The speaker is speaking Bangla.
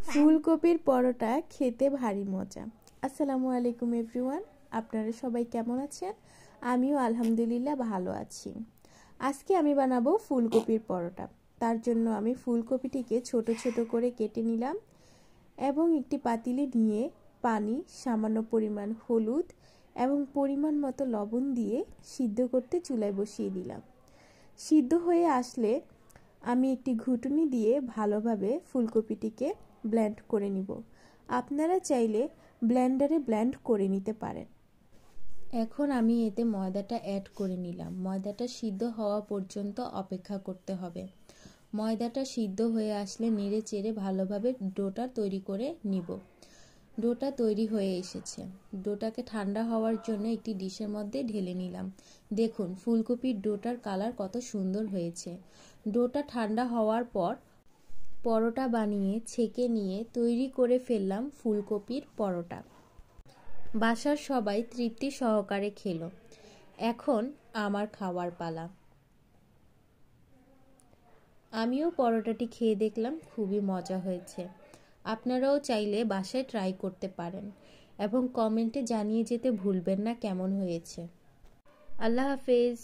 ফুলকপির পরোটা খেতে ভারী মজা। আসসালামু আলাইকুম এভরিওয়ান, আপনারা সবাই কেমন আছেন? আমিও আলহামদুলিল্লাহ ভালো আছি। আজকে আমি বানাবো ফুলকপির পরোটা। তার জন্য আমি ফুলকপিটিকে ছোট ছোট করে কেটে নিলাম এবং একটি পাতিলে নিয়ে পানি, সামান্য পরিমাণ হলুদ এবং পরিমাণ মতো লবণ দিয়ে সিদ্ধ করতে চুলায় বসিয়ে দিলাম। সিদ্ধ হয়ে আসলে আমি একটি ঘুটুনি দিয়ে ভালোভাবে ফুলকপিটিকে ব্লেন্ড করে নিব। আপনারা চাইলে ব্লেন্ডারে ব্লেন্ড করে নিতে পারেন। এখন আমি এতে ময়দাটা অ্যাড করে নিলাম। ময়দাটা সিদ্ধ হওয়া পর্যন্ত অপেক্ষা করতে হবে। ময়দাটা সিদ্ধ হয়ে আসলে নেড়ে চেড়ে ভালোভাবে ডোটা তৈরি করে নিব। ডোটা তৈরি হয়ে এসেছে। ডোটাকে ঠান্ডা হওয়ার জন্য একটি ডিশের মধ্যে ঢেলে নিলাম। দেখুন ফুলকপির ডোটার কালার কত সুন্দর হয়েছে। ডোটা ঠান্ডা হওয়ার পর পরোটা বানিয়ে ছেঁকে নিয়ে তৈরি করে ফেললাম ফুলকপির পরোটা। বাসার সবাই তৃপ্তি সহকারে খেলো। এখন আমার খাওয়ার পালা। আমিও পরোটাটি খেয়ে দেখলাম, খুবই মজা হয়েছে। আপনারাও চাইলে বাসায় ট্রাই করতে পারেন এবং কমেন্টে জানিয়ে যেতে ভুলবেন না কেমন হয়েছে। আল্লাহ হাফেজ।